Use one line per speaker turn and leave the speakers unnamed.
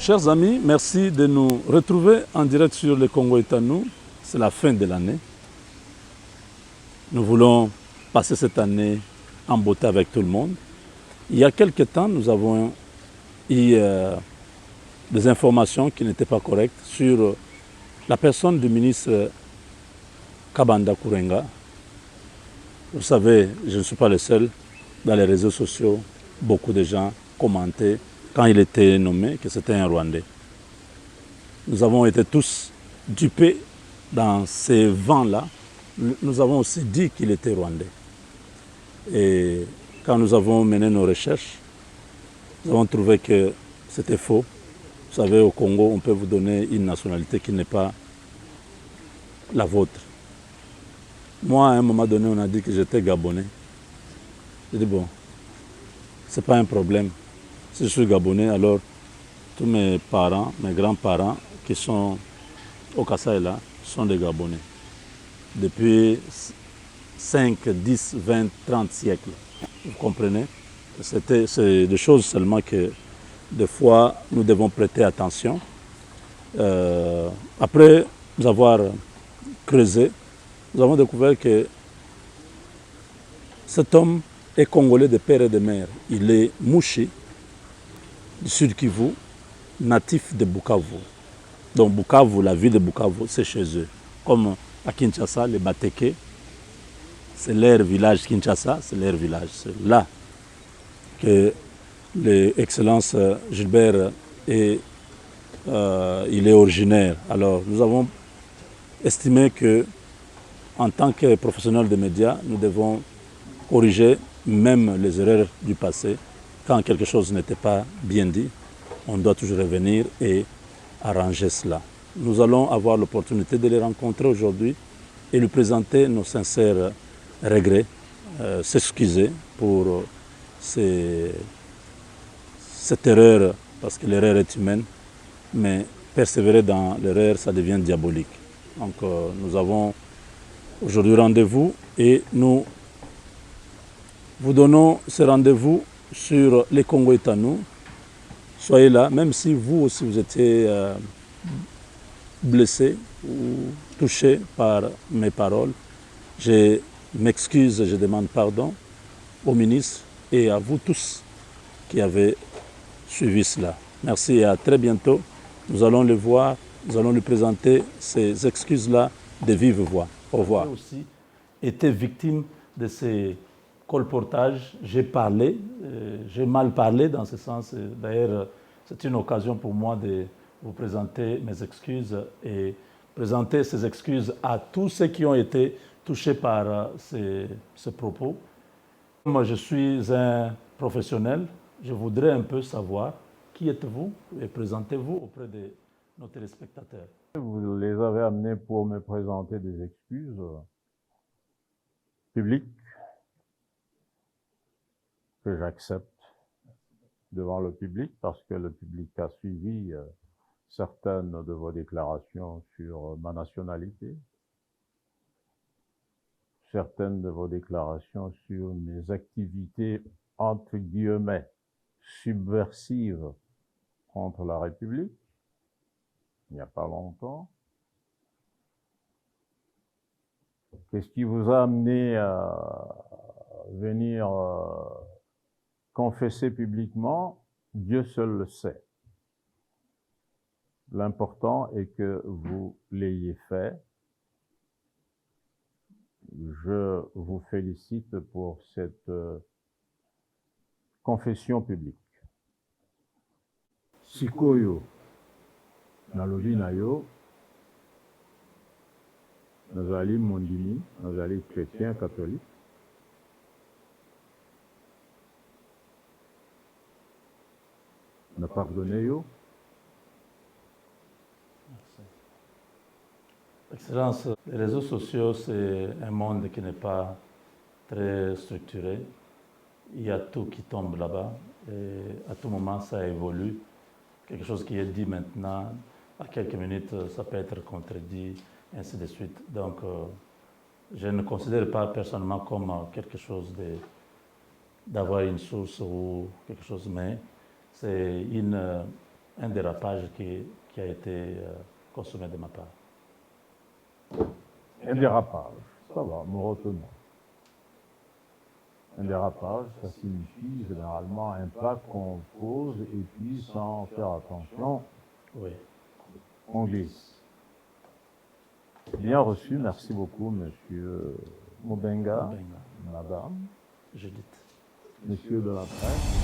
Chers amis, merci de nous retrouver en direct sur le Congo est à nous. C'est la fin de l'année. Nous voulons passer cette année en beauté avec tout le monde. Il y a quelques temps, nous avons eu des informations qui n'étaient pas correctes sur la personne du ministre Kabanda Kourenga. Vous savez, je ne suis pas le seul. Dans les réseaux sociaux, beaucoup de gens commentaient quand il était nommé que c'était un Rwandais. Nous avons été tous dupés dans ces vents-là. Nous avons aussi dit qu'il était Rwandais. Et quand nous avons mené nos recherches, nous avons trouvé que c'était faux. Vous savez, au Congo, on peut vous donner une nationalité qui n'est pas la vôtre. Moi, à un moment donné, on a dit que j'étais Gabonais. J'ai dit, bon, c'est pas un problème. Si je suis Gabonais, alors tous mes parents, mes grands-parents qui sont au Kasaï là, sont des Gabonais. Depuis 5, 10, 20, 30 siècles. Vous comprenez? C'est des choses seulement que des fois nous devons prêter attention. Après nous avoir creusé, nous avons découvert que cet homme est congolais de père et de mère. Il est Mouchi, du Sud Kivu, natif de Bukavu. Donc Bukavu, la ville de Bukavu, c'est chez eux. Comme à Kinshasa, les Bateke, c'est leur village. Kinshasa, c'est leur village. C'est là que l'excellence Gilbert il est originaire. Alors nous avons estimé que en tant que professionnels des médias, nous devons corriger même les erreurs du passé. Quand quelque chose n'était pas bien dit, on doit toujours revenir et arranger cela. Nous allons avoir l'opportunité de les rencontrer aujourd'hui et lui présenter nos sincères regrets, s'excuser pour cette erreur, parce que l'erreur est humaine, mais persévérer dans l'erreur, ça devient diabolique. Donc nous avons aujourd'hui rendez-vous et nous vous donnons ce rendez-vous sur les Congo est à nous. Soyez là, même si vous aussi vous étiez blessé ou touché par mes paroles. Je m'excuse, je demande pardon au ministre et à vous tous qui avez suivi cela. Merci et à très bientôt. Nous allons le voir, nous allons lui présenter ces excuses-là de vive voix. Au revoir. J'ai aussi été victime de ces colportages. J'ai parlé, j'ai mal parlé dans ce sens. D'ailleurs, c'est une occasion pour moi de vous présenter mes excuses et présenter ces excuses à tous ceux qui ont été touchés par ces propos. Moi, je suis un professionnel. Je voudrais un peu savoir qui êtes-vous et présentez-vous auprès de nos téléspectateurs.
Vous les avez amenés pour me présenter des excuses publiques que j'accepte devant le public parce que le public a suivi certaines de vos déclarations sur ma nationalité, certaines de vos déclarations sur mes activités entre guillemets subversives contre la République, il n'y a pas longtemps. Qu'est-ce qui vous a amené à venir confesser publiquement? Dieu seul le sait. L'important est que vous l'ayez fait. Je vous félicite pour cette confession publique. Sikoyo, nalobi na yo, nazali mondimi, nazali chrétien catholique. Na pardonné yo.
Excellence, les réseaux sociaux, c'est un monde qui n'est pas très structuré. Il y a tout qui tombe là-bas et à tout moment, ça évolue. Quelque chose qui est dit maintenant, à quelques minutes, ça peut être contredit, ainsi de suite. Donc, je ne considère pas personnellement comme quelque chose d'avoir une source ou quelque chose, mais c'est une un dérapage qui a été consommé de ma part.
Un dérapage, ça va, nous retenons. Un dérapage, ça signifie généralement un pas qu'on pose et puis sans faire attention,
Oui.
on glisse. Bien reçu, merci beaucoup, monsieur Moubenga,
Moubenga.
madame,
Judith.
monsieur de la presse.